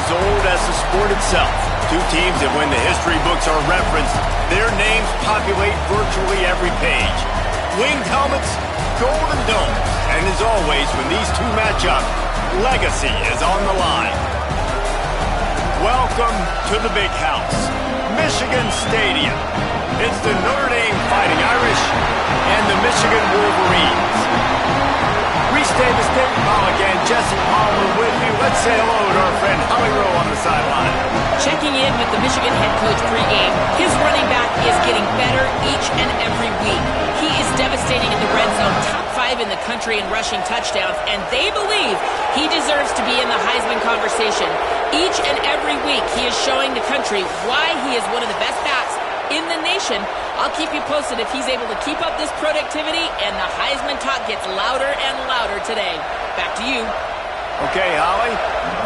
as old as the sport itself. Two teams that when the history books are referenced, their names populate virtually every page. Winged helmets, golden domes, and as always, when these two match up, legacy is on the line. Welcome to the big house, Michigan Stadium. It's the Notre Dame Fighting Irish and the Michigan Wolverines. Reese Davis, David Pollock, and Jesse Palmer with you. Let's say hello to our friend Holly Rowe on the sideline. Checking in with the Michigan head coach pregame. His running back is getting better each and every week. He is devastating in the red zone, top 5 in the country in rushing touchdowns, and they believe he deserves to be in the Heisman conversation. Each and every week, he is showing the country why he is one of the best backs in the nation. I'll keep you posted if he's able to keep up this productivity, and the Heisman talk gets louder and louder today. Back to you. Okay, Holly.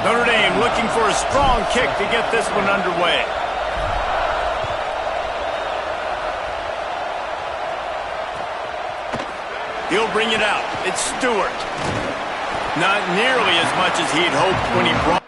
Notre Dame looking for a strong kick to get this one underway. He'll bring it out. It's Stewart. Not nearly as much as he'd hoped when he brought...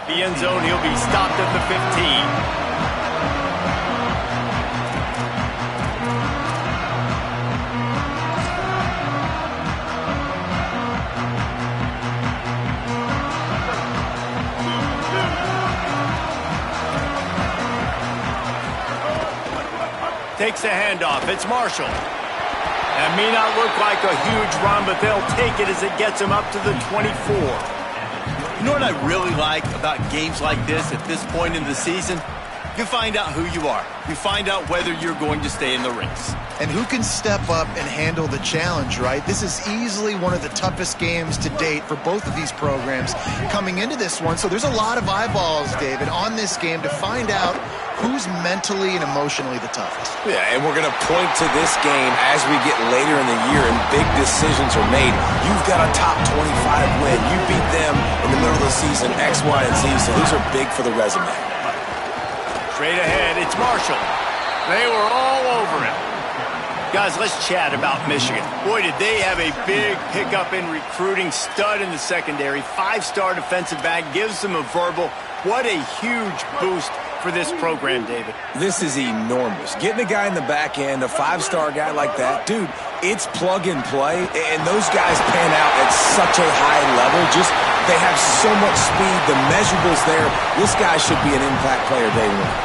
The end zone, he'll be stopped at the 15. Takes the handoff. It's Marshall. That may not look like a huge run, but they'll take it as it gets him up to the 24. You know what I really like about games like this at this point in the season? You find out who you are. You find out whether you're going to stay in the race. And who can step up and handle the challenge, right? This is easily one of the toughest games to date for both of these programs coming into this one. So there's a lot of eyeballs, David, on this game to find out who's mentally and emotionally the toughest. Yeah, and we're going to point to this game as we get later in the year and big decisions are made. You've got a top 25 win. You beat them in the middle of the season, X, Y, and Z, so these are big for the resume. Straight ahead, it's Marshall. They were all over him. Guys, let's chat about Michigan. Boy, did they have a big pickup in recruiting. Stud in the secondary. 5-star defensive back. Gives them a verbal. What a huge boost for this program, David. This is enormous. Getting a guy in the back end, a 5-star guy like that, dude, it's plug and play, and those guys pan out at such a high level. Just They have so much speed. The measurables there. This guy should be an impact player day one.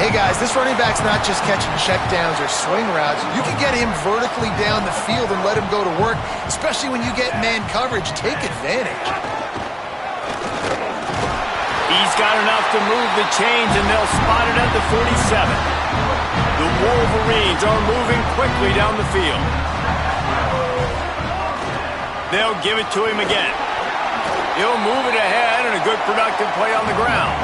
Hey, guys, this running back's not just catching checkdowns or swing routes. You can get him vertically down the field and let him go to work, especially when you get man coverage. Take advantage. He's got enough to move the chains, and they'll spot it at the 47. The Wolverines are moving quickly down the field. They'll give it to him again. He'll move it ahead, and a good productive play on the ground.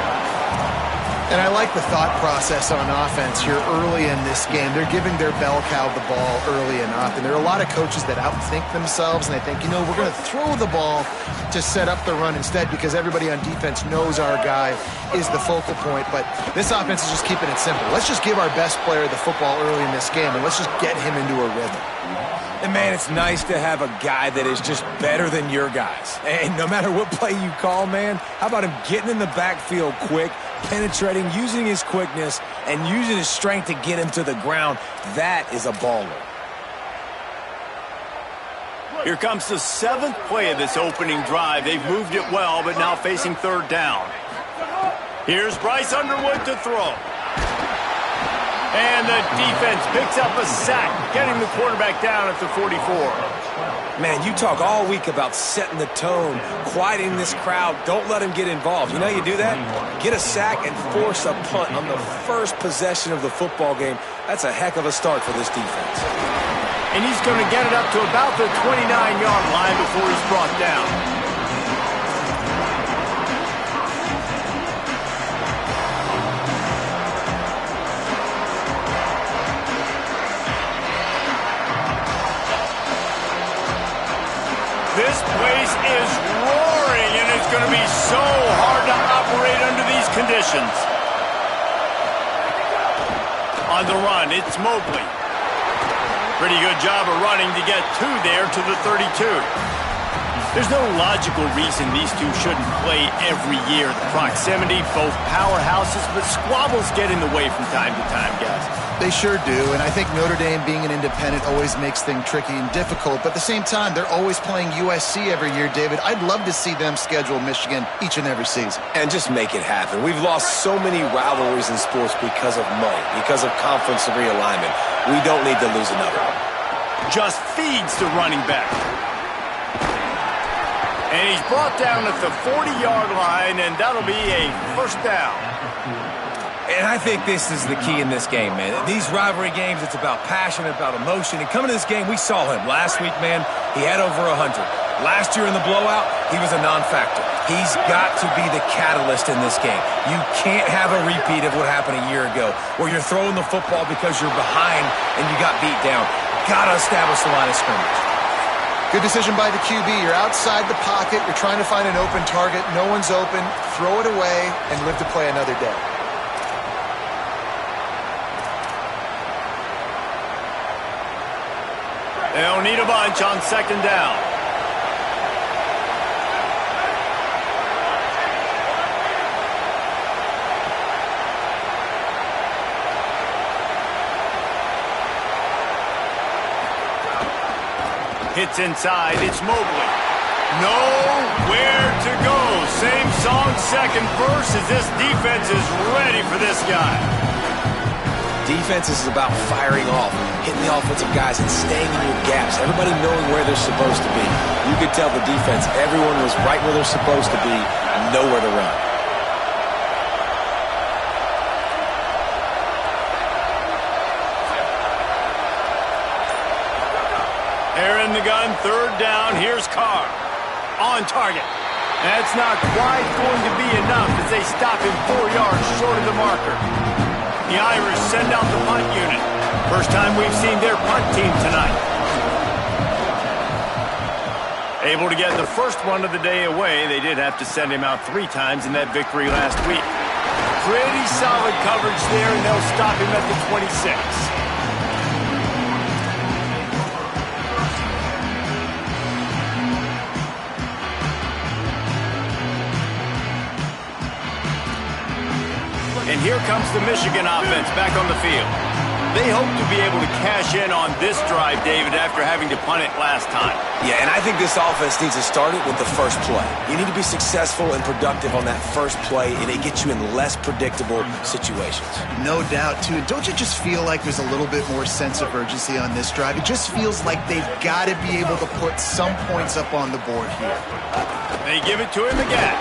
And I like the thought process on offense here early in this game. They're giving their bell cow the ball early enough. And there are a lot of coaches that outthink themselves, and they think, you know, we're going to throw the ball to set up the run instead because everybody on defense knows our guy is the focal point. But this offense is just keeping it simple. Let's just give our best player the football early in this game, and let's just get him into a rhythm. And, man, it's nice to have a guy that is just better than your guys. And no matter what play you call, man, how about him getting in the backfield quick, penetrating, using his quickness, and using his strength to get him to the ground? That is a baller. Here comes the 7th play of this opening drive. They've moved it well, but now facing 3rd down. Here's Bryce Underwood to throw. And the defense picks up a sack, getting the quarterback down at the 44. Man, you talk all week about setting the tone, quieting this crowd. Don't let him get involved. You know how you do that? Get a sack and force a punt on the first possession of the football game. That's a heck of a start for this defense. And he's going to get it up to about the 29-yard line before he's brought down. This place is roaring, and it's going to be so hard to operate under these conditions. On the run, it's Mobley. Pretty good job of running to get 2 there to the 32. There's no logical reason these two shouldn't play every year. The proximity, both powerhouses, but squabbles get in the way from time to time, guys. They sure do, and I think Notre Dame being an independent always makes things tricky and difficult, but at the same time, they're always playing USC every year, David. I'd love to see them schedule Michigan each and every season. And just make it happen. We've lost so many rivalries in sports because of money, because of conference realignment. We don't need to lose another one. Just feeds the running back. And he's brought down at the 40-yard line, and that'll be a 1st down. And I think this is the key in this game, man. These rivalry games, it's about passion, about emotion. And coming to this game, we saw him. Last week, man, he had over 100. Last year in the blowout, he was a non-factor. He's got to be the catalyst in this game. You can't have a repeat of what happened a year ago, where you're throwing the football because you're behind and you got beat down. Got to establish the line of scrimmage. Good decision by the QB. You're outside the pocket. You're trying to find an open target. No one's open. Throw it away and live to play another day. They'll need a bunch on 2nd down. Hits inside. It's Mobley. Nowhere to go. Same song, 2nd verse, as this defense is ready for this guy. Defense is about firing off, hitting the offensive guys and staying in your gaps. Everybody knowing where they're supposed to be. You could tell the defense, everyone was right where they're supposed to be, nowhere to run. They're in the gun, 3rd down. Here's Carr. On target. That's not quite going to be enough as they stop him 4 yards short of the marker. The Irish send out the punt unit. First time we've seen their punt team tonight. Able to get the first one of the day away. They did have to send him out 3 times in that victory last week. Pretty solid coverage there, and they'll stop him at the 26. And here comes the Michigan offense back on the field. they hope to be able to cash in on this drive, David, after having to punt it last time. Yeah, and I think this offense needs to start it with the first play. You need to be successful and productive on that first play, and it gets you in less predictable situations. No doubt, too. And don't you just feel like there's a little bit more sense of urgency on this drive? It just feels like they've got to be able to put some points up on the board here. They give it to him again.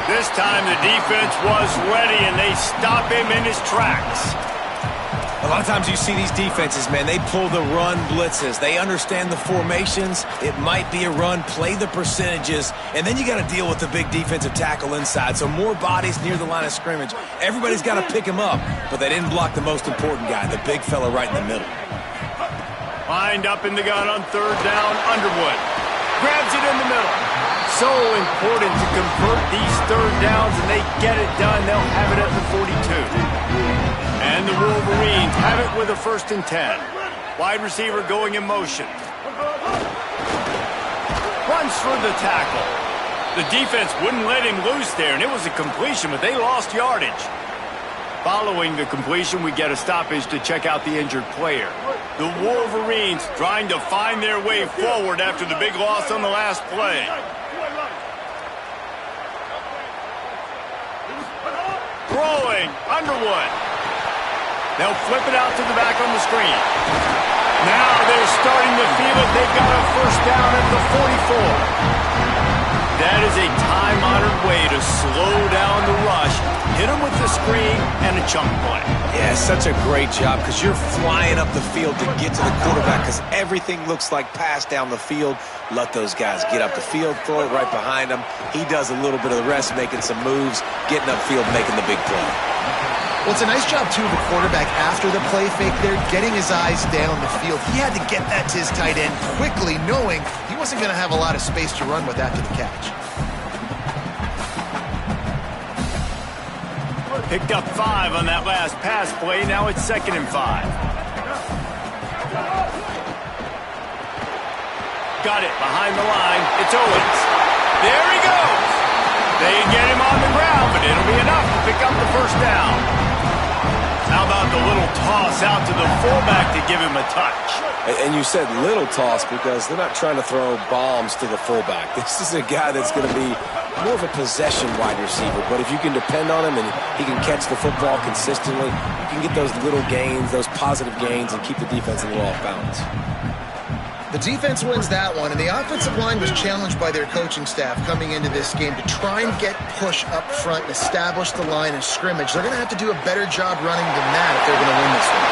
This time the defense was ready, and they stop him in his tracks. A lot of times you see these defenses, man, they pull the run blitzes. They understand the formations. It might be a run, play the percentages, and then you got to deal with the big defensive tackle inside. So more bodies near the line of scrimmage. Everybody's got to pick him up, but they didn't block the most important guy, the big fella right in the middle. Lined up in the gun on third down, Underwood. Grabs it in the middle. So important to convert these third downs, and they get it done. They'll have it at the 42. And the Wolverines have it with a 1st and 10. Wide receiver going in motion. Runs for the tackle. The defense wouldn't let him loose there, and it was a completion, but they lost yardage. Following the completion, we get a stoppage to check out the injured player. The Wolverines trying to find their way forward after the big loss on the last play. Throwing, Underwood. They'll flip it out to the back on the screen. Now they're starting to feel it. They've got a 1st down at the 44. That is a time-honored way to slow down the rush, hit them with the screen, and a chunk play. Yeah, such a great job because you're flying up the field to get to the quarterback because everything looks like pass down the field. Let those guys get up the field, throw it right behind him. He does a little bit of the rest, making some moves, getting upfield, making the big play. Well, it's a nice job, too, of the quarterback after the play fake there, getting his eyes down the field. He had to get that to his tight end quickly, knowing he wasn't going to have a lot of space to run with after the catch. Picked up 5 on that last pass play. Now it's 2nd and 5. Got it behind the line. It's Owens. There he goes. They get him on the ground, but it'll be enough to pick up the 1st down. How about the little toss out to the fullback to give him a touch? And you said little toss because they're not trying to throw bombs to the fullback. This is a guy that's going to be more of a possession wide receiver. But if you can depend on him and he can catch the football consistently, you can get those little gains, those positive gains, and keep the defense a little off balance. The defense wins that one, and the offensive line was challenged by their coaching staff coming into this game to try and get push up front and establish the line of scrimmage. They're going to have to do a better job running than that if they're going to win this one.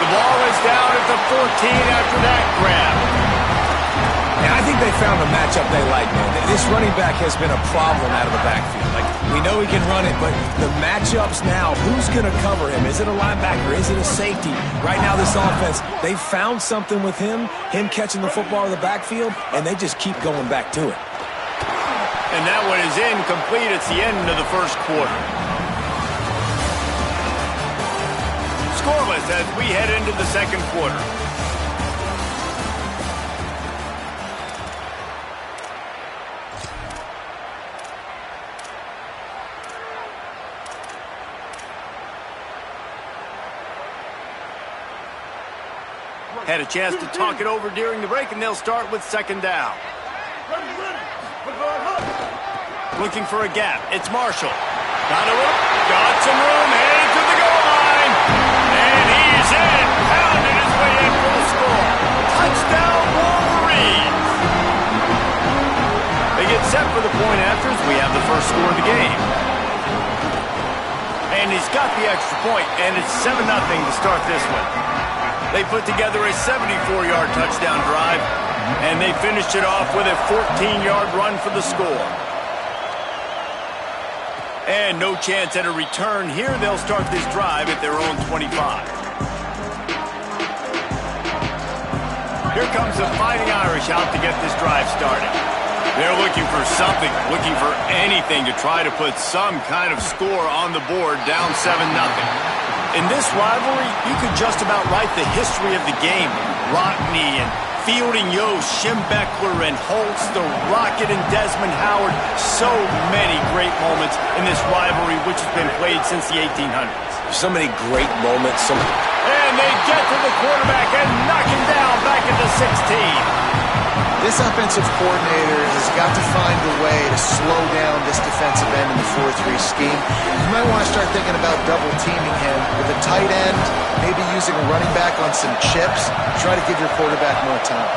The ball is down at the 14 after that grab. And I think they found a matchup they like, man. This running back has been a problem out of the backfield. Like, we know he can run it, but the matchups now, who's going to cover him? Is it a linebacker? Is it a safety? Right now, this offense, they found something with him catching the football in the backfield, and they just keep going back to it. And that one is incomplete. It's the end of the 1st quarter. Scoreless as we head into the 2nd quarter. Had a chance to talk it over during the break, and they'll start with 2nd down. Looking for a gap. It's Marshall. Got some room, headed to the goal line. And he's in. Pounded his way in for the score. Touchdown, Wolverines. They get set for the point afters. We have the 1st score of the game. And he's got the extra point, and it's 7-0 to start this one. They put together a 74-yard touchdown drive, and they finished it off with a 14-yard run for the score. And no chance at a return here. They'll start this drive at their own 25. Here comes the Fighting Irish out to get this drive started. They're looking for something, looking for anything to try to put some kind of score on the board, down 7-0. In this rivalry, you could just about write the history of the game. Rockney and Fielding Yost, Schembechler and Holtz, the Rocket and Desmond Howard. So many great moments in this rivalry, which has been played since the 1800s. So many great moments. And and they get to the quarterback and knock him down back at the 16. This offensive coordinator has got to find a way to slow down this defensive end in the 4-3 scheme. You might want to start thinking about double-teaming him with a tight end, maybe using a running back on some chips. Try to give your quarterback more time.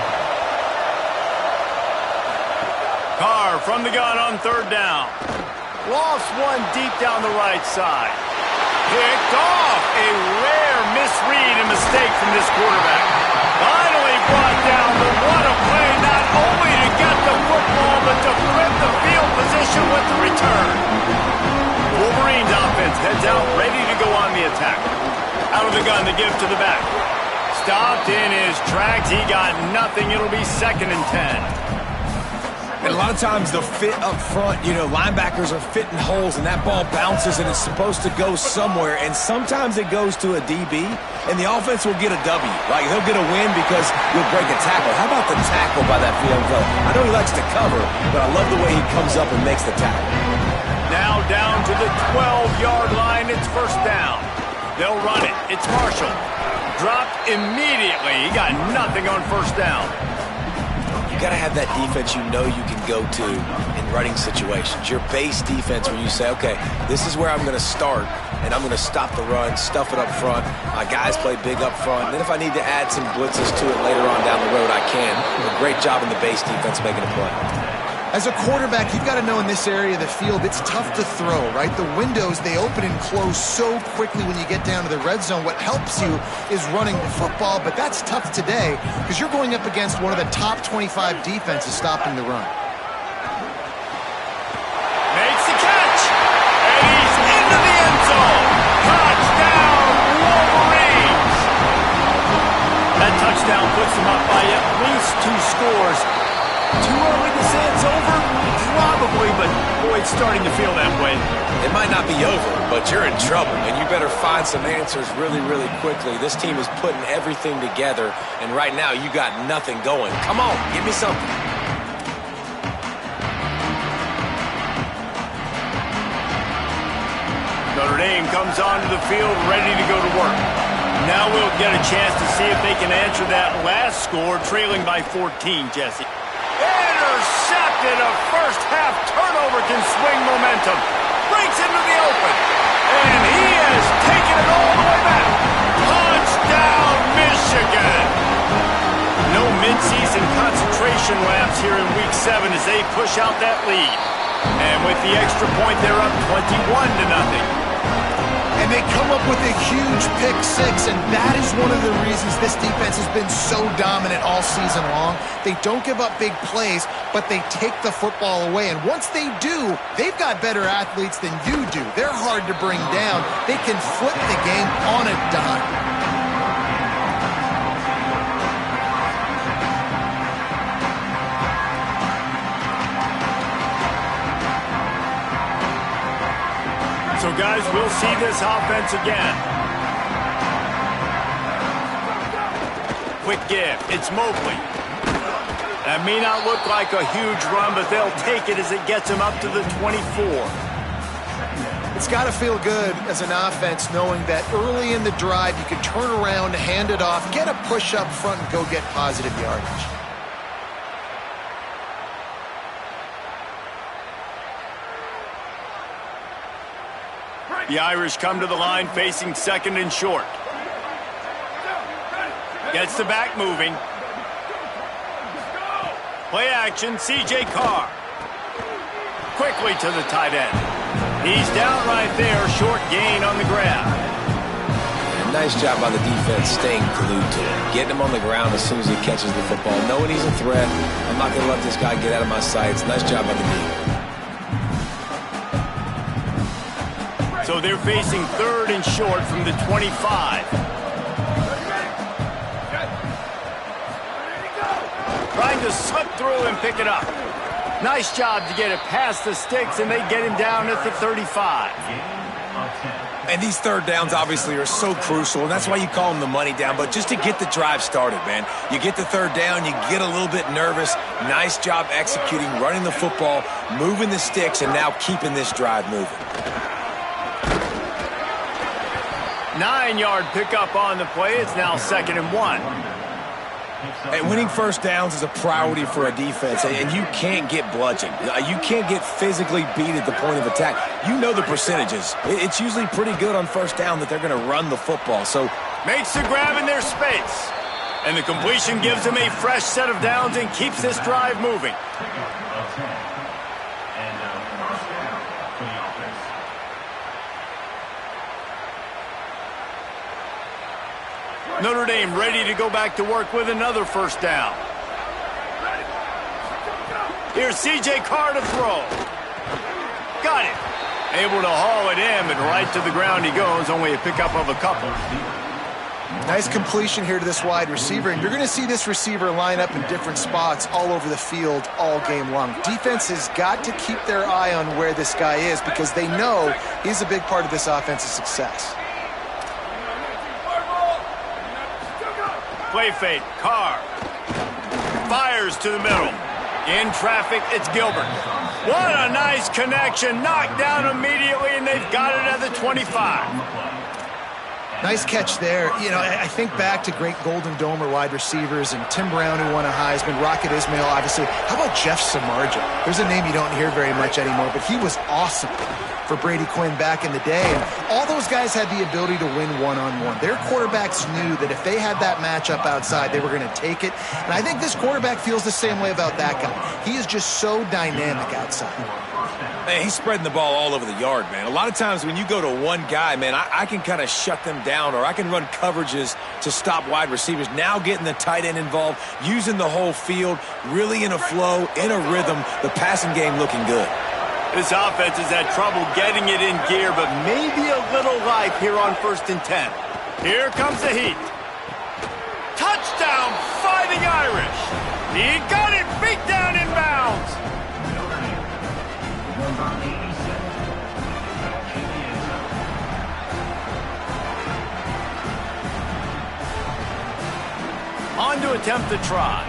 Carr from the gun on third down. Lost one deep down the right side. Picked off. A rare misread and mistake from this quarterback. Finally brought down, but what a play, not only to get the football, but to flip the field position with the return. Wolverines offense heads out, ready to go on the attack. Out of the gun, the give to the back. Stopped in his tracks. He got nothing. It'll be 2nd and 10. And a lot of times the fit up front, you know, linebackers are fitting holes and that ball bounces and it's supposed to go somewhere. And sometimes it goes to a DB and the offense will get a W. Like he'll get a win because you'll break a tackle. How about the tackle by that field coach? I know he likes to cover, but I love the way he comes up and makes the tackle. Now down to the 12-yard line. It's 1st down. They'll run it. It's Marshall. Dropped immediately. He got nothing on 1st down. You got to have that defense you know you can go to in running situations. Your base defense where you say, okay, this is where I'm going to start, and I'm going to stop the run, stuff it up front. My guys play big up front. And then if I need to add some blitzes to it later on down the road, I can. A great job in the base defense making a play. As a quarterback, you've got to know in this area of the field, it's tough to throw, right? The windows, they open and close so quickly when you get down to the red zone. What helps you is running the football, but that's tough today because you're going up against one of the top 25 defenses stopping the run. Makes the catch, and he's into the end zone. Touchdown, Wolverines! That touchdown puts them up by at least 2 scores. Too early to say it's over? Probably, but boy, it's starting to feel that way. It might not be over, but you're in trouble, and you better find some answers really, really quickly. This team is putting everything together, and right now you got nothing going. Come on, give me something. Notre Dame comes onto the field ready to go to work. Now we'll get a chance to see if they can answer that last score, trailing by 14, Jesse. Intercepted. A first-half turnover can swing momentum. Breaks into the open. And he has taken it all the way back. Touchdown, Michigan. No midseason concentration laps here in Week 7 as they push out that lead. And with the extra point, they're up 21-0. And they come up with a huge pick 6, and that is one of the reasons this defense has been so dominant all season long. They don't give up big plays, but they take the football away. And once they do, they've got better athletes than you do. They're hard to bring down. They can flip the game on a dime. So, guys, we'll see this offense again. Quick give. It's Mobley. That may not look like a huge run, but they'll take it as it gets them up to the 24. It's got to feel good as an offense knowing that early in the drive you can turn around, hand it off, get a push up front, and go get positive yardage. The Irish come to the line facing 2nd and short. Gets the back moving. Play action, C.J. Carr. Quickly to the tight end. He's down right there, short gain on the grab. And nice job by the defense staying glued to him. Getting him on the ground as soon as he catches the football. Knowing he's a threat, I'm not going to let this guy get out of my sights. Nice job by the D. So they're facing 3rd and short from the 25. Trying to slip through and pick it up. Nice job to get it past the sticks, and they get him down at the 35. And these 3rd downs obviously are so crucial, and that's why you call them the money down. But just to get the drive started, man, you get the 3rd down, you get a little bit nervous. Nice job executing, running the football, moving the sticks, and now keeping this drive moving. 9-yard pickup on the play. It's now 2nd and 1. And winning first downs is a priority for a defense, and you can't get bludgeoned. You can't get physically beat at the point of attack. You know the percentages. It's usually pretty good on first down that they're going to run the football. So makes the grab in their space. And the completion gives them a fresh set of downs and keeps this drive moving. Notre Dame ready to go back to work with another first down. Here's C.J. Carr to throw. Got it. Able to haul it in, but right to the ground he goes. Only a pickup of a couple. Nice completion here to this wide receiver, and you're going to see this receiver line up in different spots all over the field all game long. Defense has got to keep their eye on where this guy is because they know he's a big part of this offense's success. Play fake, Carr. Fires to the middle. In traffic, it's Gilbert. What a nice connection. Knocked down immediately, and they've got it at the 25. Nice catch there. You know, I think back to great Golden Domer wide receivers and Tim Brown, who won a Heisman, Rocket Ismail, obviously. How about Jeff Samardzija? There's a name you don't hear very much anymore, but he was awesome for Brady Quinn back in the day. And all those guys had the ability to win one-on-one. Their quarterbacks knew that if they had that matchup outside, they were going to take it. And I think this quarterback feels the same way about that guy. He is just so dynamic outside. Man, he's spreading the ball all over the yard, man. A lot of times when you go to one guy, man, I can kind of shut them down, or I can run coverages to stop wide receivers. Now getting the tight end involved, using the whole field, really in a flow, in a rhythm, the passing game looking good. This offense has had trouble getting it in gear, but maybe a little life here on 1st and 10. Here comes the heat. Touchdown, Fighting Irish. He got it, beat down in bounds. On to attempt the try.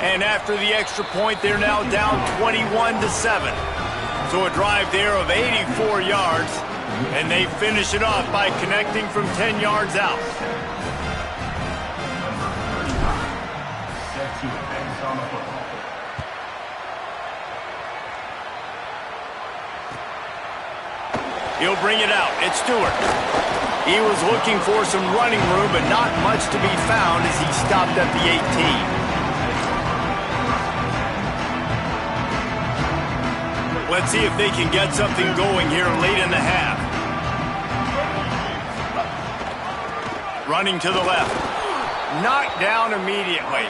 And after the extra point, they're now down 21-7. So a drive there of 84 yards, and they finish it off by connecting from 10 yards out. He'll bring it out. It's Stewart. He was looking for some running room, but not much to be found as he stopped at the 18. Let's see if they can get something going here late in the half. Running to the left. Knocked down immediately.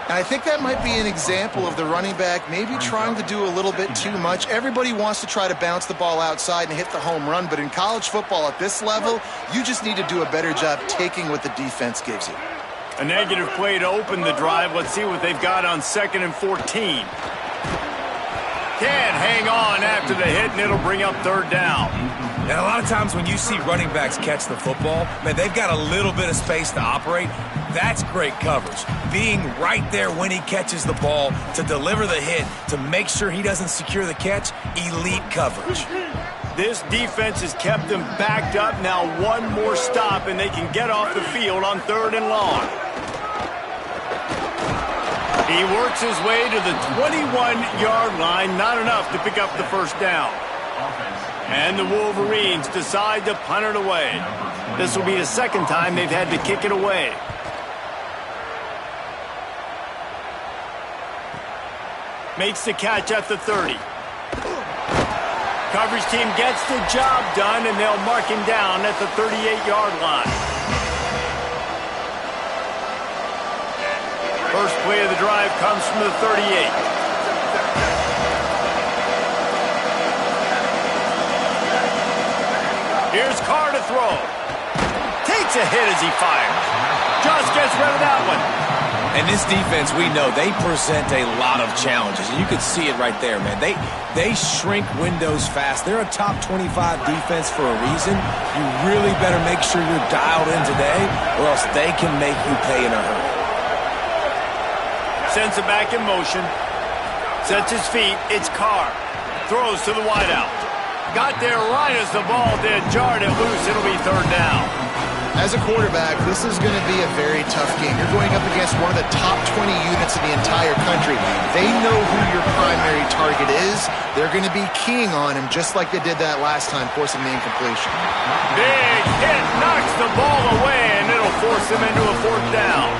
And I think that might be an example of the running back maybe trying to do a little bit too much. Everybody wants to try to bounce the ball outside and hit the home run, but in college football at this level, you just need to do a better job taking what the defense gives you. A negative play to open the drive. Let's see what they've got on 2nd and 14. Can't hang on after the hit, and it'll bring up 3rd down. And a lot of times when you see running backs catch the football, man, they've got a little bit of space to operate. That's great coverage. Being right there when he catches the ball to deliver the hit, to make sure he doesn't secure the catch, elite coverage. This defense has kept them backed up. Now one more stop, and they can get off the field on 3rd and long. He works his way to the 21-yard line. Not enough to pick up the first down. And the Wolverines decide to punt it away. This will be the 2nd time they've had to kick it away. Makes the catch at the 30. Coverage team gets the job done, and they'll mark him down at the 38-yard line. First play of the drive comes from the 38. Here's Carr to throw. Takes a hit as he fires. Just gets rid of that one. And this defense, we know, they present a lot of challenges. And you can see it right there, man. They shrink windows fast. They're a top 25 defense for a reason. You really better make sure you're dialed in today, or else they can make you pay in a hurry. Sends it back in motion. Sets his feet. It's Carr. Throws to the wideout. Got there right as the ball did. Jarred it loose. It'll be third down. As a quarterback, this is going to be a very tough game. You're going up against one of the top 20 units in the entire country. They know who your primary target is. They're going to be keying on him just like they did that last time, forcing the incompletion. Big hit, knocks the ball away, and it'll force him into a fourth down.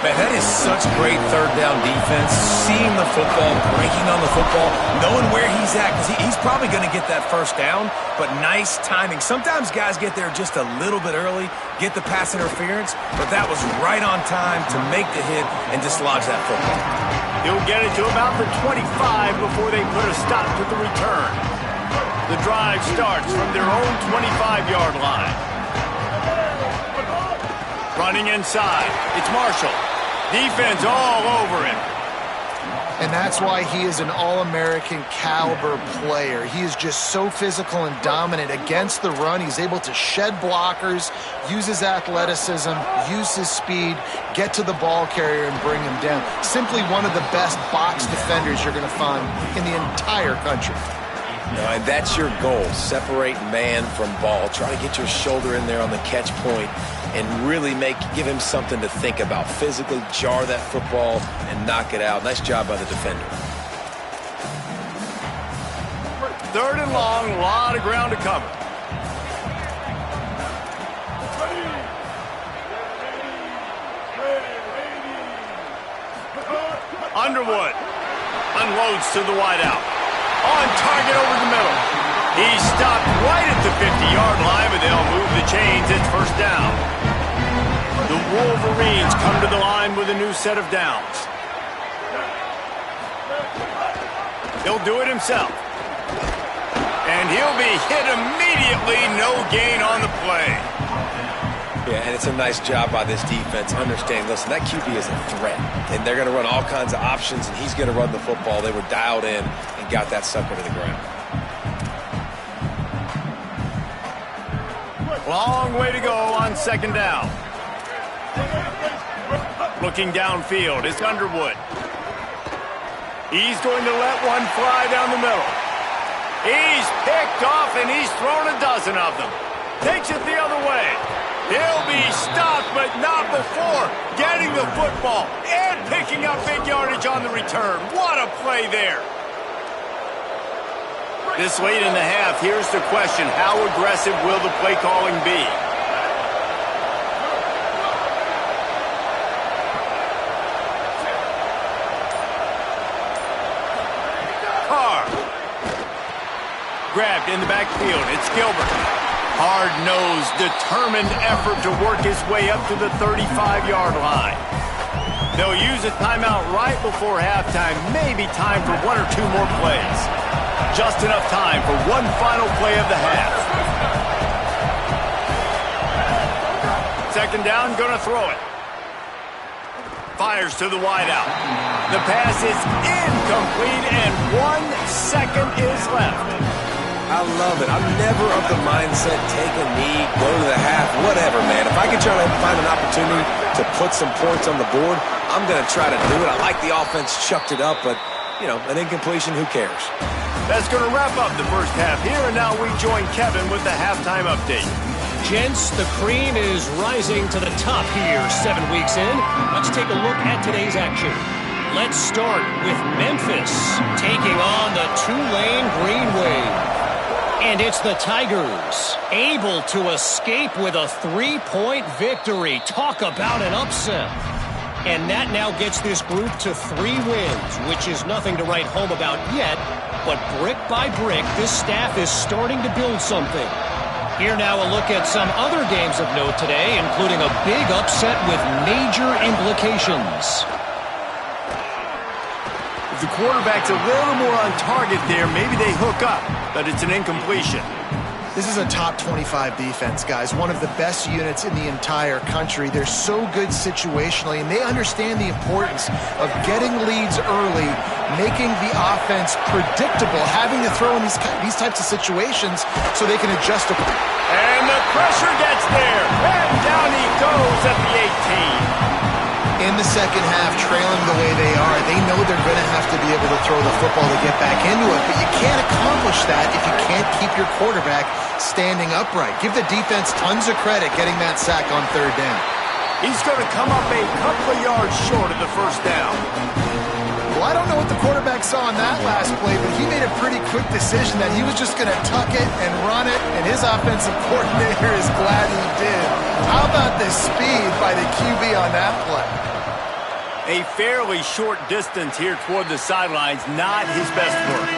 Man, that is such great third down defense. Seeing the football, breaking on the football, knowing where he's at, because he's probably going to get that first down, but nice timing. Sometimes guys get there just a little bit early, get the pass interference, but that was right on time to make the hit and dislodge that football. He'll get it to about the 25 before they put a stop to the return. The drive starts from their own 25-yard line. Running inside, it's Marshall. Defense all over him. And that's why he is an all-American caliber player. He is just so physical and dominant against the run. He's able to shed blockers, use his athleticism, use his speed, get to the ball carrier and bring him down. Simply one of the best box defenders you're going to find in the entire country. And that's your goal. Separate man from ball. Try to get your shoulder in there on the catch point and really give him something to think about. Physically jar that football and knock it out. Nice job by the defender. Third and long, a lot of ground to cover. Underwood unloads to the wideout. On target over the middle. He's stopped right at the 50-yard line, but they'll move the chains. It's first down. The Wolverines come to the line with a new set of downs. He'll do it himself. And he'll be hit immediately. No gain on the play. Yeah, and it's a nice job by this defense. Understand, listen, that QB is a threat. And they're going to run all kinds of options, and he's going to run the football. They were dialed in and got that sucker to the ground. Long way to go on second down. Looking downfield, it's Underwood. He's going to let one fly down the middle. He's picked off, and he's thrown a dozen of them. Takes it the other way. He'll be stopped, but not before getting the football and picking up big yardage on the return. What a play there. This late in the half, here's the question. How aggressive will the play calling be? Carr. Grabbed in the backfield. It's Gilbert. Hard-nosed, determined effort to work his way up to the 35-yard line. They'll use a timeout right before halftime. Maybe time for one or two more plays. Just enough time for one final play of the half. Second down, gonna throw it. Fires to the wideout. The pass is incomplete, and 1 second is left. I love it. I'm never of the mindset, take a knee, go to the half, whatever, man. If I can try to find an opportunity to put some points on the board, I'm going to try to do it. I like the offense chucked it up, but, you know, an incompletion, who cares? That's going to wrap up the first half here, and now we join Kevin with the halftime update. Gents, the cream is rising to the top here 7 weeks in. Let's take a look at today's action. Let's start with Memphis taking on the Tulane Green Wave. And it's the Tigers, able to escape with a 3-point victory. Talk about an upset. And that now gets this group to 3 wins, which is nothing to write home about yet. But brick by brick, this staff is starting to build something. Here now a look at some other games of note today, including a big upset with major implications. If the quarterback's a little more on target there, maybe they hook up, but it's an incompletion. This is a top 25 defense, guys. One of the best units in the entire country. They're so good situationally, and they understand the importance of getting leads early, making the offense predictable, having to throw in these types of situations so they can adjust. And the pressure gets there, and down he goes at the 18. in the second half, trailing the way they are, they know they're going to have to be able to throw the football to get back into it, but you can't accomplish that if you can't keep your quarterback standing upright. Give the defense tons of credit getting that sack on third down. He's going to come up a couple of yards short of the first down. Well, I don't know what the quarterback saw on that last play, but he made a pretty quick decision that he was just going to tuck it and run it, and his offensive coordinator is glad he did. How about the speed by the QB on that play? A fairly short distance here toward the sidelines, not his best work.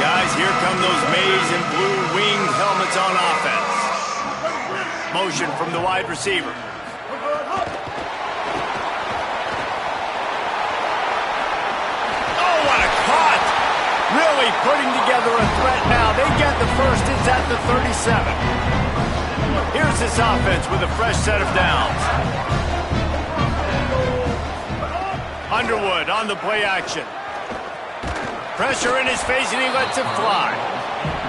Guys, here come those maize and blue winged helmets on offense. Motion from the wide receiver. Oh, what a cut! Really putting together a threat now. They get the first. It's at the 37. Here's this offense with a fresh set of downs. Underwood on the play action. Pressure in his face, and he lets it fly.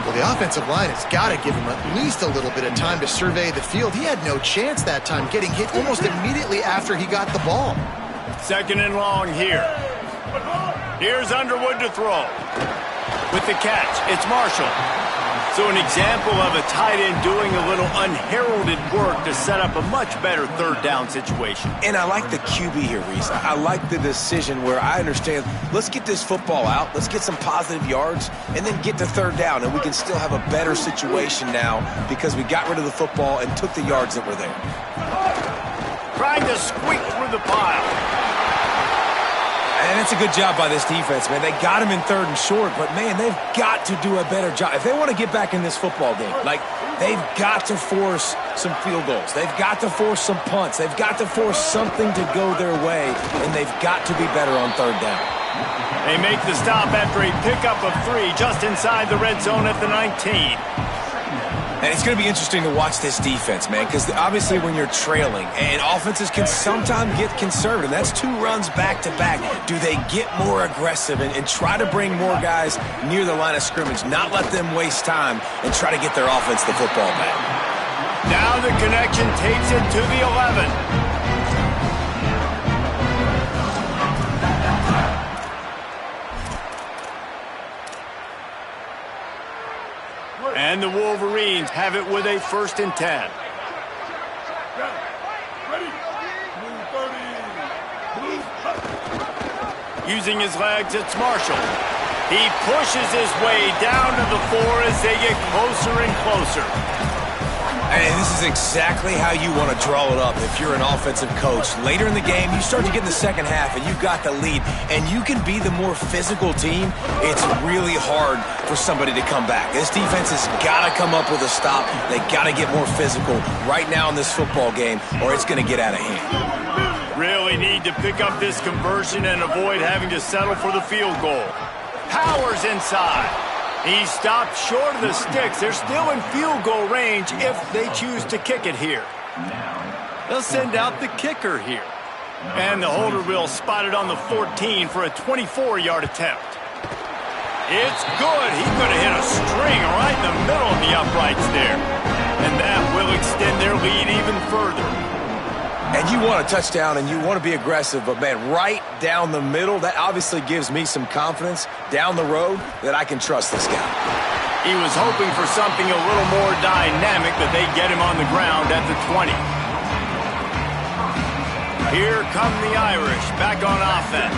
Well, the offensive line has got to give him at least a little bit of time to survey the field. He had no chance that time, getting hit almost immediately after he got the ball. Second and long here. Here's Underwood to throw. With the catch, it's Marshall. So an example of a tight end doing a little unheralded work to set up a much better third down situation. And I like the QB here, Reese. I like the decision where I understand, let's get this football out, let's get some positive yards, and then get to third down, and we can still have a better situation now because we got rid of the football and took the yards that were there. Trying to squeak through the pile. And it's a good job by this defense, man. They got him in third and short, but, man, they've got to do a better job. If they want to get back in this football game, like, they've got to force some field goals. They've got to force some punts. They've got to force something to go their way, and they've got to be better on third down. They make the stop after a pickup of 3 just inside the red zone at the 19. And it's going to be interesting to watch this defense, man, because obviously when you're trailing, and offenses can sometimes get conservative. That's 2 runs back-to-back. Do they get more aggressive and try to bring more guys near the line of scrimmage, not let them waste time, and try to get their offense the football back? Now the connection takes it to the 11. And the Wolverines have it with a 1st and 10. Using his legs, it's Marshall. He pushes his way down to the 4 as they get closer and closer. And this is exactly how you want to draw it up if you're an offensive coach. Later in the game, you start to get in the second half, and you've got the lead, and you can be the more physical team. It's really hard for somebody to come back. This defense has got to come up with a stop. They got to get more physical right now in this football game, or it's going to get out of hand. Really need to pick up this conversion and avoid having to settle for the field goal. Powers inside. He stopped short of the sticks. They're still in field goal range if they choose to kick it here. They'll send out the kicker here. And the holder will spot it on the 14 for a 24-yard attempt. It's good. He could have hit a string right in the middle of the uprights there. And that will extend their lead even further. And you want a touchdown and you want to be aggressive, but, man, right down the middle, that obviously gives me some confidence down the road that I can trust this guy. He was hoping for something a little more dynamic, but they get him on the ground at the 20. Here come the Irish back on offense.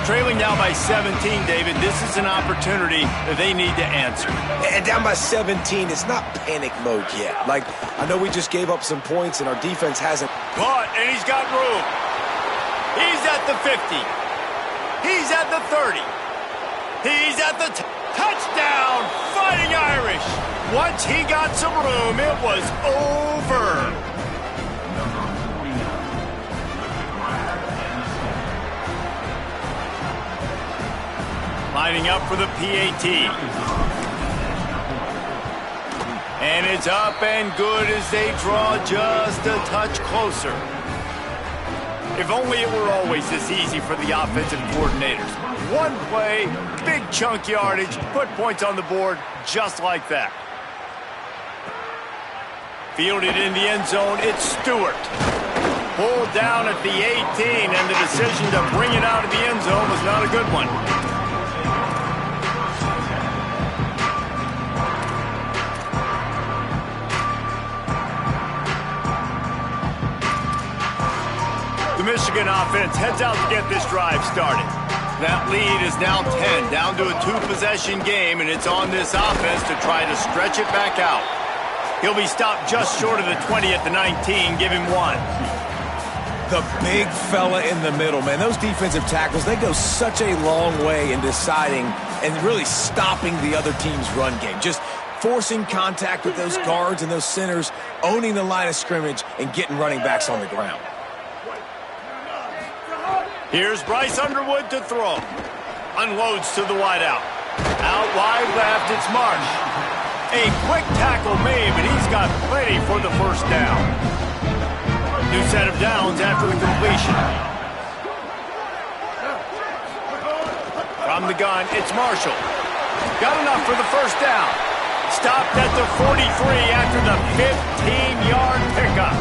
Trailing now by 17, David. This is an opportunity that they need to answer. And down by 17, it's not panic mode yet. Like, I know we just gave up some points and our defense hasn't. Caught, and he's got room. He's at the 50. He's at the 30. He's at the touchdown. Fighting Irish. Once he got some room, it was over. Lining up for the PAT. And it's up and good as they draw just a touch closer. If only it were always this easy for the offensive coordinators. One play, big chunk yardage, put points on the board just like that. Fielded in the end zone, it's Stewart. Pulled down at the 18, and the decision to bring it out of the end zone was not a good one. The Michigan offense heads out to get this drive started. That lead is now 10, down to a two-possession game, and it's on this offense to try to stretch it back out. He'll be stopped just short of the 20 at the 19. Give him one. The big fella in the middle, man. Those defensive tackles, they go such a long way in deciding and really stopping the other team's run game. Just forcing contact with those guards and those centers, owning the line of scrimmage, and getting running backs on the ground. Here's Bryce Underwood to throw. Unloads to the wideout. Out wide left, it's Marsh. A quick tackle made, but he's got plenty for the first down. New set of downs after the completion. From the gun, it's Marshall. Got enough for the first down. Stopped at the 43 after the 15-yard pickup.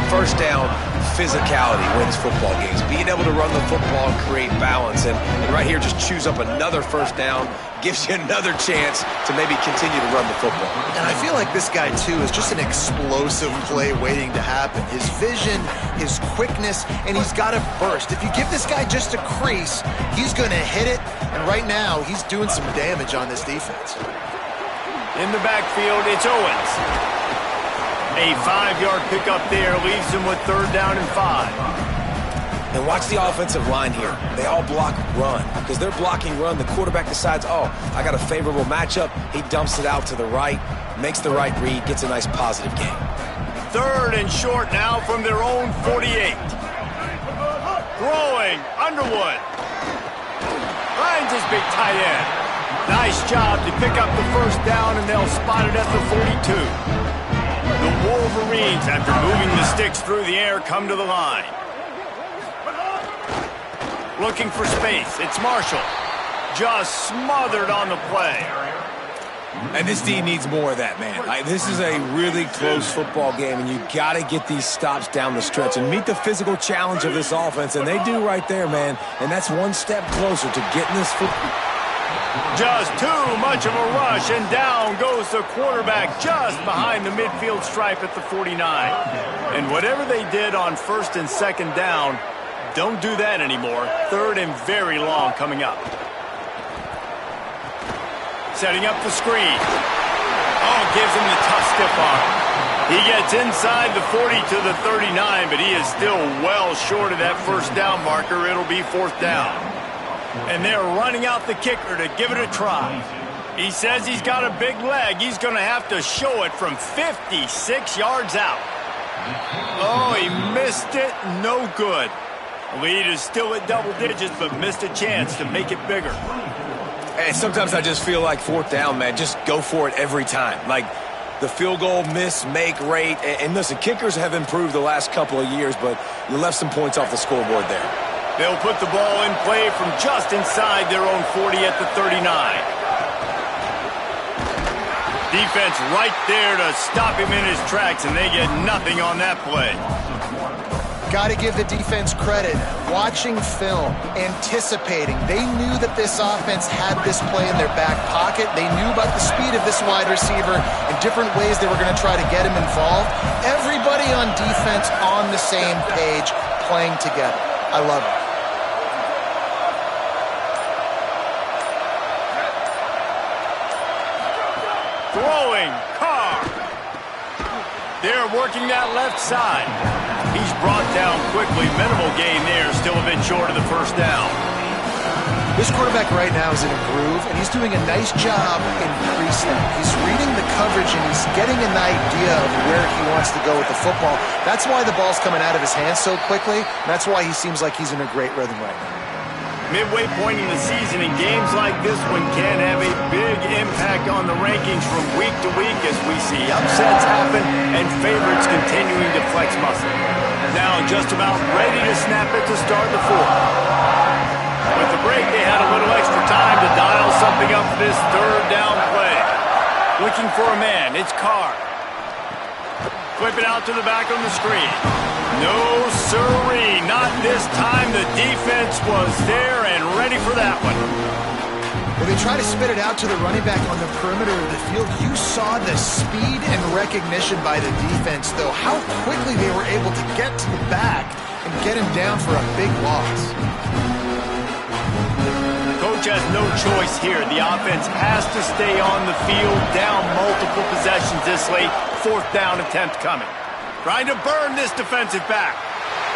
First down, physicality wins football games. Being able to run the football and create balance. And right here, just choose up another first down, gives you another chance to maybe continue to run the football. And I feel like this guy, too, is just an explosive play waiting to happen. His vision, his quickness, and he's got a burst. If you give this guy just a crease, he's going to hit it. And right now, he's doing some damage on this defense. In the backfield, it's Owens. A 5-yard pickup there leaves him with third down and 5. And watch the offensive line here. They all block run. Because they're blocking run, the quarterback decides, oh, I got a favorable matchup. He dumps it out to the right, makes the right read, gets a nice positive gain. Third and short now from their own 48. Throwing, Underwood. Finds his big tight end. Nice job to pick up the first down, and they'll spot it at the 42. The Wolverines, after moving the sticks through the air, come to the line. Looking for space. It's Marshall. Just smothered on the play. And this D needs more of that, man. This is a really close football game, and you got to get these stops down the stretch and meet the physical challenge of this offense, and they do right there, man. And that's one step closer to getting this football. Just too much of a rush, and down goes the quarterback just behind the midfield stripe at the 49. And whatever they did on first and second down, don't do that anymore. Third and very long coming up. Setting up the screen. Oh, gives him the tough stiff arm. He gets inside the 40 to the 39, but he is still well short of that first down marker. It'll be fourth down. And they're running out the kicker to give it a try. He says he's got a big leg. He's going to have to show it from 56 yards out. Oh, he missed it. No good. Lead is still at double digits, but missed a chance to make it bigger. And sometimes I just feel like fourth down, man, just go for it every time. Like the field goal miss-make rate. And listen, kickers have improved the last couple of years, but you left some points off the scoreboard there. They'll put the ball in play from just inside their own 40 at the 39. Defense right there to stop him in his tracks, and they get nothing on that play. Got to give the defense credit. Watching film, anticipating. They knew that this offense had this play in their back pocket. They knew about the speed of this wide receiver and different ways they were going to try to get him involved. Everybody on defense on the same page, playing together. I love it. Throwing, Carr. They're working that left side. He's brought down quickly. Minimal gain there, still a bit short of the first down. This quarterback right now is in a groove, and he's doing a nice job in pre-snap. He's reading the coverage, and he's getting an idea of where he wants to go with the football. That's why the ball's coming out of his hands so quickly, and that's why he seems like he's in a great rhythm right now. Midway point in the season, and games like this one can have a big impact on the rankings from week to week as we see upsets happen and favorites continuing to flex muscle. Now just about ready to snap it to start the fourth. With the break, they had a little extra time to dial something up for this third down play. Looking for a man, it's Carr. flip it out to the back on the screen. No siree, not this time. The defense was there and ready for that one. Well, they try to spit it out to the running back on the perimeter of the field. You saw the speed and recognition by the defense, though, how quickly they were able to get to the back and get him down for a big loss. Coach has no choice here. The offense has to stay on the field, down multiple possessions this late. Fourth down attempt coming. Trying to burn this defensive back.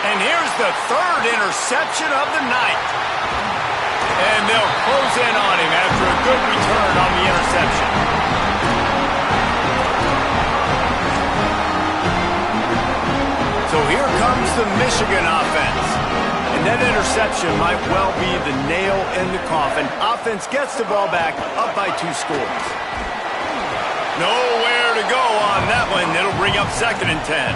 And here's the third interception of the night. And they'll close in on him after a good return on the interception. So here comes the Michigan offense. And that interception might well be the nail in the coffin. Offense gets the ball back, up by 2 scores. Nowhere to go on that one. It'll bring up 2nd and 10.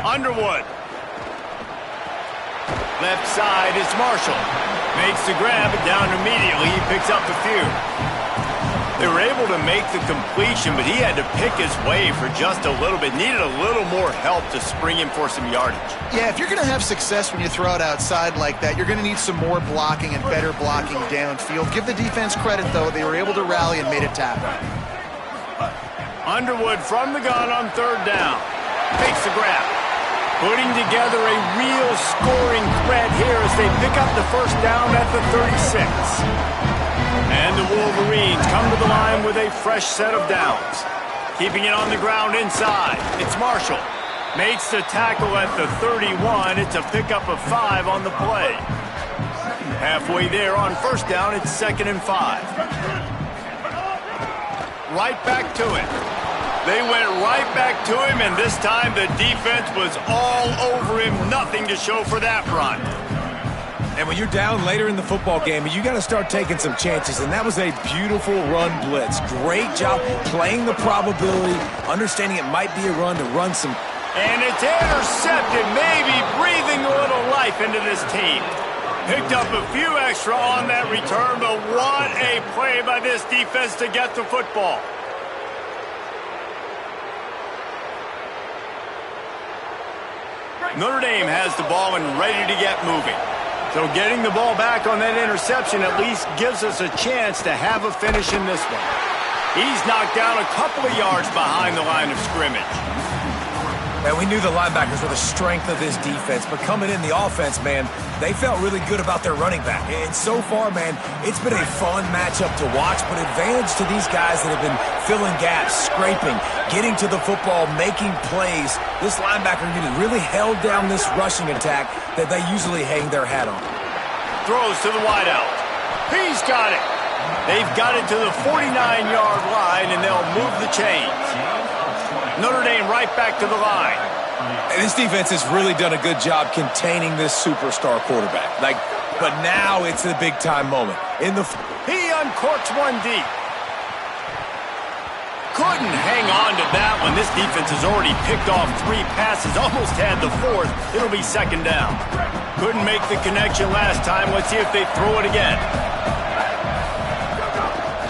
Underwood. Left side is Marshall. Makes the grab, but down immediately. He picks up a few. They were able to make the completion, but he had to pick his way for just a little bit. Needed a little more help to spring him for some yardage. Yeah, if you're going to have success when you throw it outside like that, you're going to need some more blocking and better blocking downfield. Give the defense credit, though. They were able to rally and made a tackle. Underwood from the gun on 3rd down. Makes the grab. Putting together a real scoring threat here as they pick up the 1st down at the 36. And the Wolverines come to the line with a fresh set of downs. Keeping it on the ground inside. It's Marshall. Makes the tackle at the 31. It's a pickup of 5 on the play. Halfway there on 1st down, it's 2nd and 5. Right back to it. They went right back to him, and this time the defense was all over him. Nothing to show for that run. And when you're down later in the football game, you got to start taking some chances, and that was a beautiful run blitz. Great job playing the probability, understanding it might be a run to run some. And it's intercepted, maybe breathing a little life into this team. Picked up a few extra on that return, but what a play by this defense to get the football. Notre Dame has the ball and ready to get moving. So getting the ball back on that interception at least gives us a chance to have a finish in this one. He's knocked down a couple of yards behind the line of scrimmage. Man, we knew the linebackers were the strength of this defense, but coming in the offense, man, they felt really good about their running back. And so far, man, it's been a fun matchup to watch, but advantage to these guys that have been filling gaps, scraping, getting to the football, making plays. This linebacker unit really held down this rushing attack that they usually hang their hat on. Throws to the wideout. He's got it. They've got it to the 49-yard line, and they'll move the chains. Notre Dame right back to the line. And this defense has really done a good job containing this superstar quarterback. But now it's the big-time moment. He uncorks one deep. Couldn't hang on to that one. This defense has already picked off 3 passes, almost had the 4th. It'll be 2nd down. Couldn't make the connection last time. Let's see if they throw it again.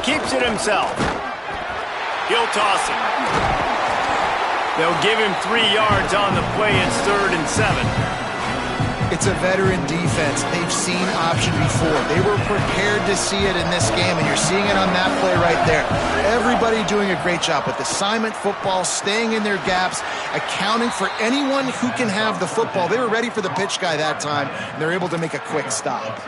Keeps it himself. He'll toss it. They'll give him 3 yards on the play. It's 3rd and 7. It's a veteran defense. They've seen option before. They were prepared to see it in this game, and you're seeing it on that play right there. Everybody doing a great job with assignment football, staying in their gaps, accounting for anyone who can have the football. They were ready for the pitch guy that time, and they're able to make a quick stop.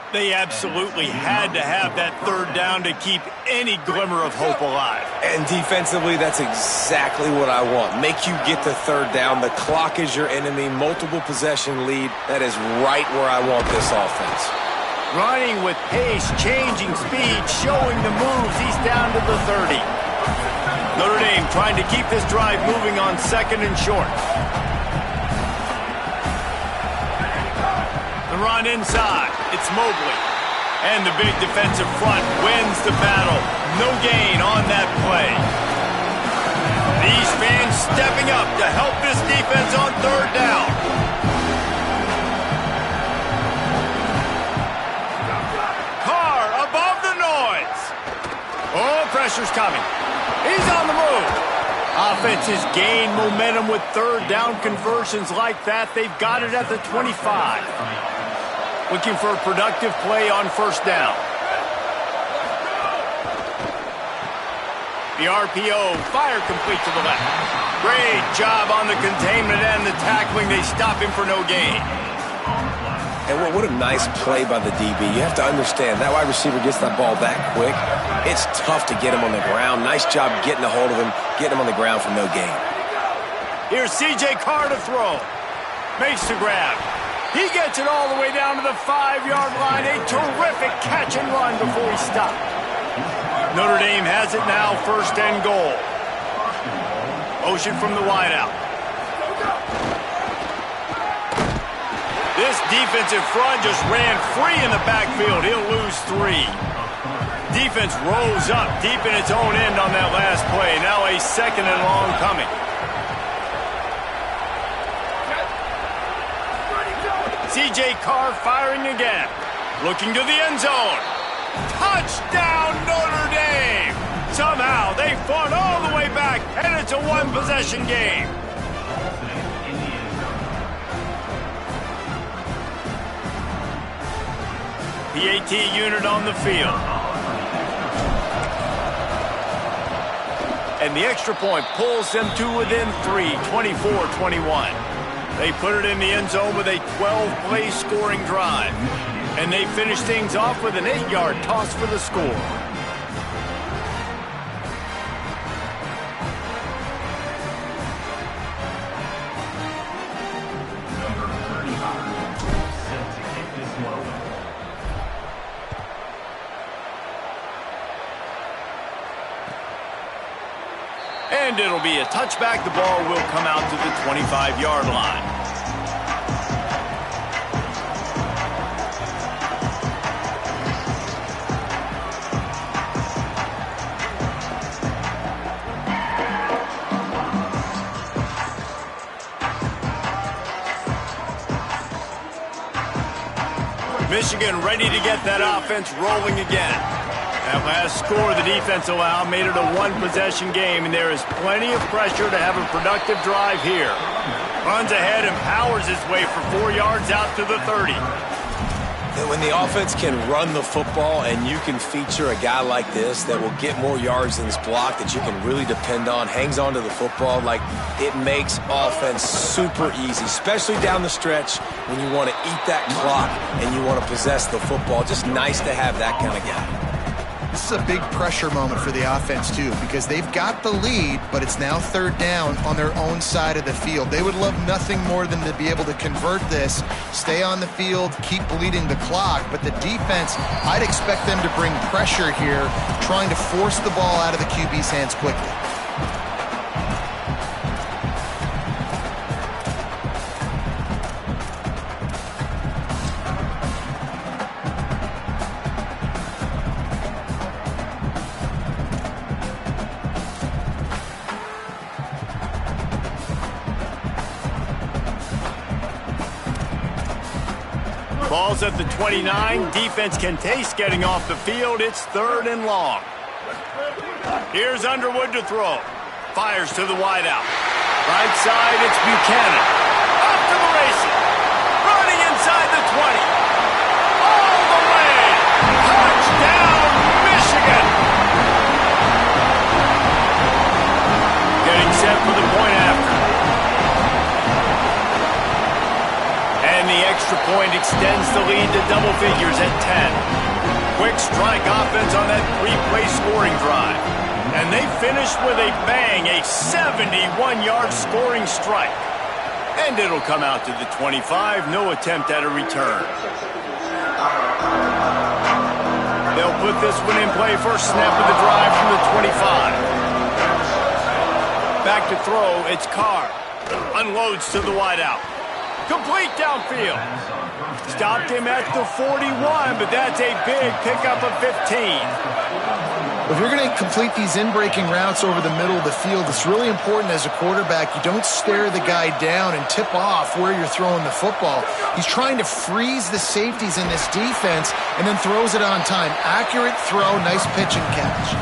They absolutely had to have that 3rd down to keep any glimmer of hope alive. And defensively, that's exactly what I want. Make you get the 3rd down. The clock is your enemy. Multiple possession lead. That is right where I want this offense. Running with pace, changing speed, showing the moves. He's down to the 30. Notre Dame trying to keep this drive moving on 2nd and short. The run inside. It's Mobley. And the big defensive front wins the battle. No gain on that play. These fans stepping up to help this defense on 3rd down. pressure's coming. He's on the move. Offense has gained momentum with third down conversions like that. They've got it at the 25. Looking for a productive play on first down. The RPO, fire complete to the left. Great job on the containment and the tackling. They stop him for no gain. And what a nice play by the DB. You have to understand, that wide receiver gets that ball that quick. It's tough to get him on the ground. Nice job getting a hold of him, getting him on the ground for no gain. Here's C.J. Carr to throw. Makes the grab. He gets it all the way down to the 5-yard line. A terrific catch and run before he stopped. Notre Dame has it now, first and goal. Motion from the wideout. This defensive front just ran free in the backfield. He'll lose 3. Defense rolls up deep in its own end on that last play. Now a second and long coming. C.J. Carr firing again. Looking to the end zone. Touchdown, Notre Dame! Somehow they fought all the way back, and it's a one-possession game. PAT unit on the field. And the extra point pulls them to within 3, 24-21. They put it in the end zone with a 12-play scoring drive. And they finish things off with an 8-yard toss for the score. And it'll be a touchback. The ball will come out to the 25-yard line. Michigan ready to get that offense rolling again. That last score the defense allowed made it a one-possession game, and there is plenty of pressure to have a productive drive here. Runs ahead and powers his way for 4 yards out to the 30. When the offense can run the football and you can feature a guy like this that will get more yards than this block that you can really depend on, hangs on to the football, like it makes offense super easy, especially down the stretch when you want to eat that clock and you want to possess the football. Just nice to have that kind of guy. This is a big pressure moment for the offense, too, because they've got the lead, but it's now third down on their own side of the field. They would love nothing more than to be able to convert this, stay on the field, keep bleeding the clock. But the defense, I'd expect them to bring pressure here, trying to force the ball out of the QB's hands quickly. Ball's at the 29. Defense can taste getting off the field. It's third and long. Here's Underwood to throw. Fires to the wideout. Right side, it's Buchanan. Off to the races. Running inside the 20. All the way. Touchdown, Michigan. Getting set for the point after. And the extra point extends the lead to double figures at 10. Quick strike offense on that 3-play scoring drive. And they finished with a bang, a 71-yard scoring strike. And it'll come out to the 25, no attempt at a return. They'll put this one in play, first snap of the drive from the 25. Back to throw, it's Carr. Unloads to the wideout. Complete downfield. Stopped him at the 41, but that's a big pickup of 15. If you're going to complete these in-breaking routes over the middle of the field, it's really important as a quarterback you don't stare the guy down and tip off where you're throwing the football. He's trying to freeze the safeties in this defense and then throws it on time. Accurate throw, nice pitch and catch.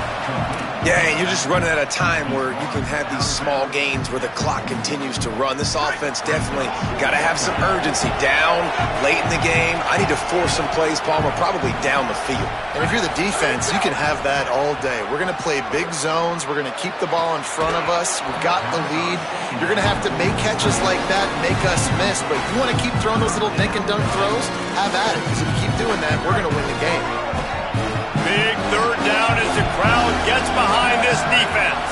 Yeah, and you're just running at a time where you can have these small gains where the clock continues to run. This offense definitely got to have some urgency. Down late in the game, I need to force some plays, Palmer, probably down the field. And if you're the defense, you can have that all day. We're going to play big zones. We're going to keep the ball in front of us. We've got the lead. You're going to have to make catches like that and make us miss. But if you want to keep throwing those little dink and dunk throws, have at it. Because if you keep doing that, we're going to win the game. Big third down as the crowd gets behind this defense.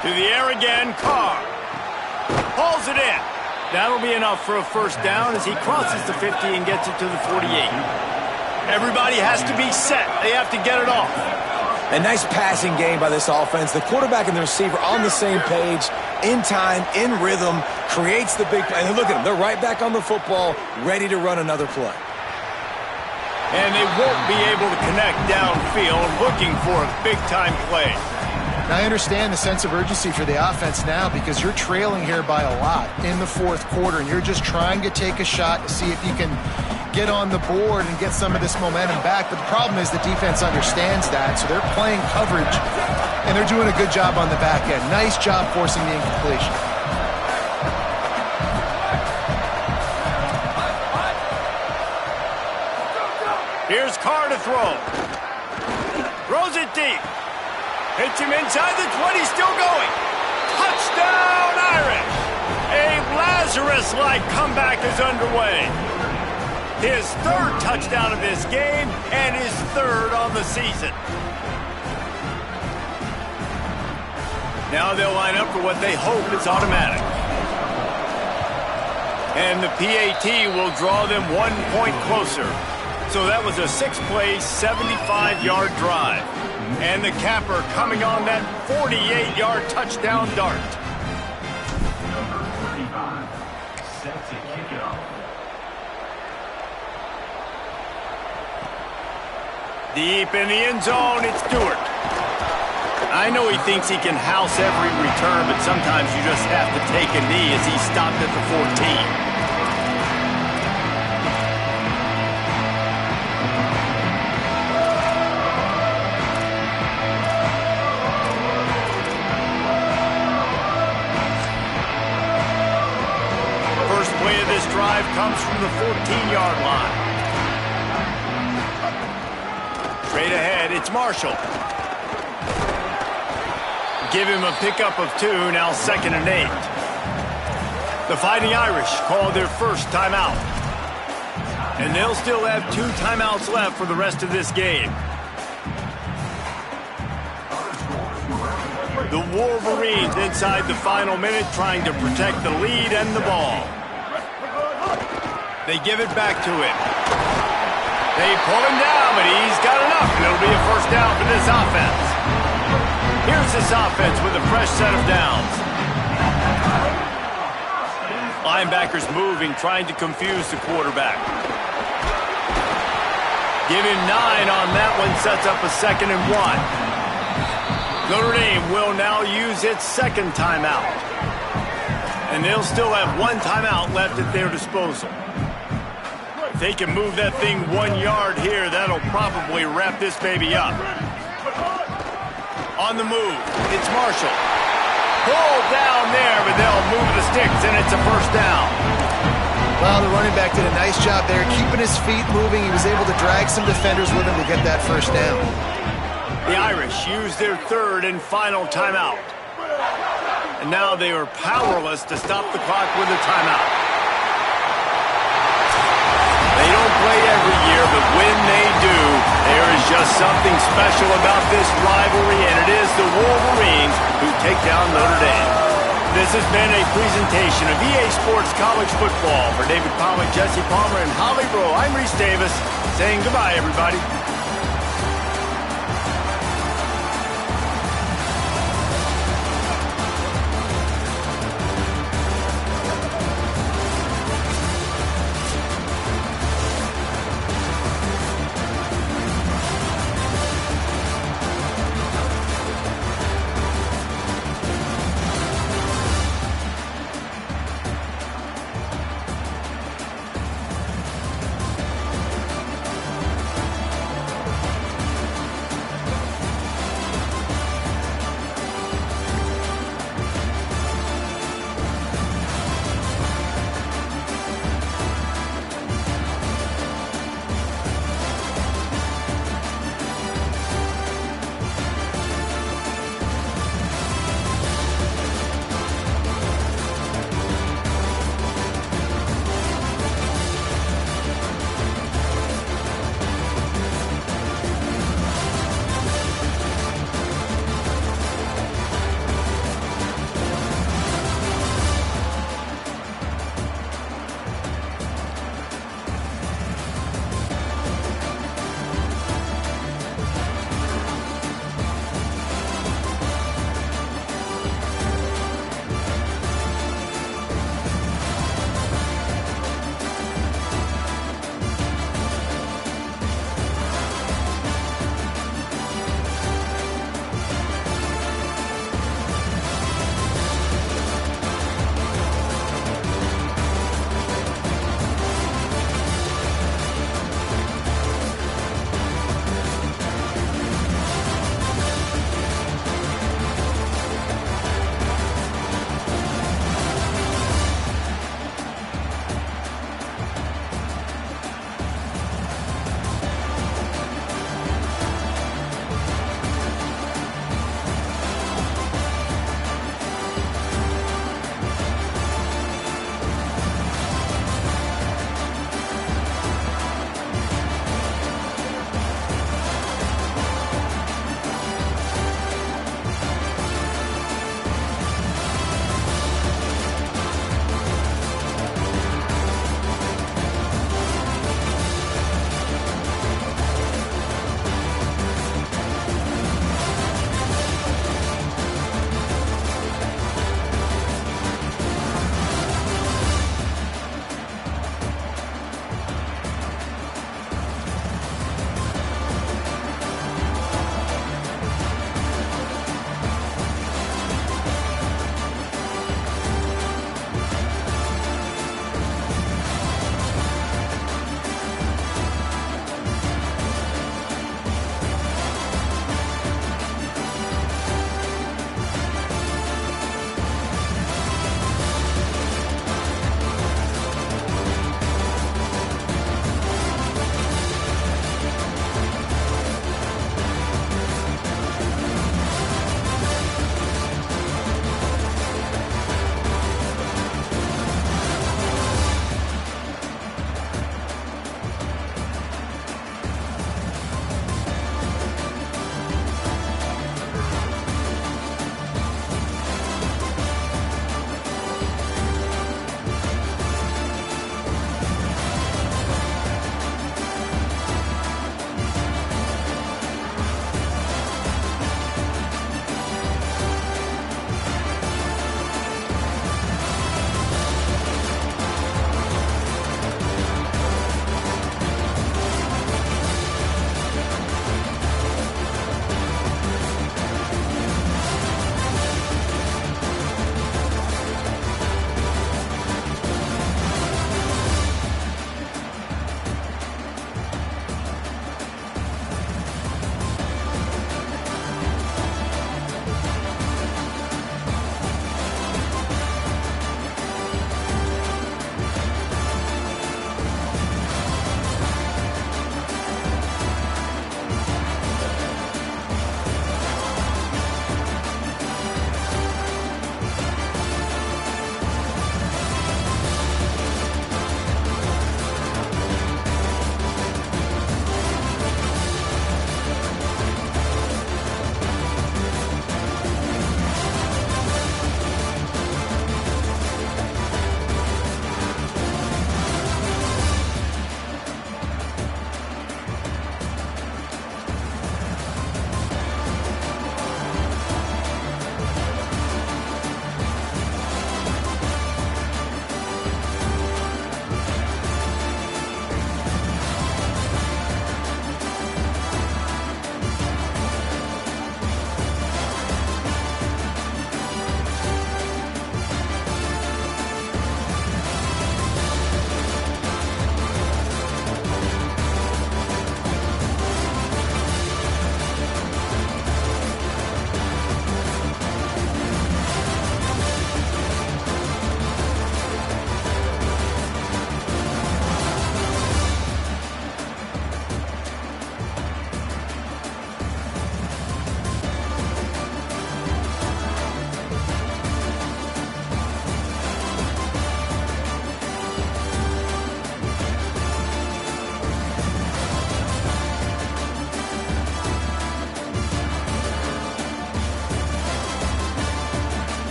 To the air again, Carr. Pulls it in. That'll be enough for a first down as he crosses the 50 and gets it to the 48. Everybody has to be set. They have to get it off. A nice passing game by this offense. The quarterback and the receiver on the same page, in time, in rhythm, creates the big play. And look at them. They're right back on the football, ready to run another play. And they won't be able to connect downfield, looking for a big-time play. Now, I understand the sense of urgency for the offense now because you're trailing here by a lot in the fourth quarter, and you're just trying to take a shot to see if you can get on the board and get some of this momentum back. But the problem is the defense understands that, so they're playing coverage, and they're doing a good job on the back end. Nice job forcing the incompletion. Here's Carr to throw. Throws it deep. Hits him inside the 20, still going. Touchdown, Irish! A Lazarus-like comeback is underway. His third touchdown of this game and his third on the season. Now they'll line up for what they hope is automatic. And the PAT will draw them 1 point closer. So that was a 6-play, 75-yard drive. And the capper coming on that 48-yard touchdown dart. Number 35, set to kick it off. Deep in the end zone, it's Stewart. I know he thinks he can house every return, but sometimes you just have to take a knee as he stopped at the 14. Drive comes from the 14-yard line. Straight ahead, it's Marshall. Give him a pickup of 2, now 2nd and 8. The Fighting Irish call their first timeout. And they'll still have 2 timeouts left for the rest of this game. The Wolverines inside the final minute trying to protect the lead and the ball. They give it back to him. They pull him down, but he's got enough, and it'll be a first down for this offense. Here's this offense with a fresh set of downs. Linebackers moving, trying to confuse the quarterback. Give him 9 on that one, sets up a 2nd and 1. Notre Dame will now use its 2nd timeout. And they'll still have 1 timeout left at their disposal. If they can move that thing 1 yard here, that'll probably wrap this baby up. On the move, it's Marshall. Pulled down there, but they'll move the sticks, and it's a first down. Well, the running back did a nice job there, keeping his feet moving. He was able to drag some defenders with him to get that first down. The Irish use their 3rd and final timeout. And now they are powerless to stop the clock with a timeout. They don't play every year, but when they do, there is just something special about this rivalry, and it is the Wolverines who take down Notre Dame. This has been a presentation of EA Sports College Football. For David Pollack, Jesse Palmer, and Holly Rowe, I'm Reese Davis, saying goodbye, everybody.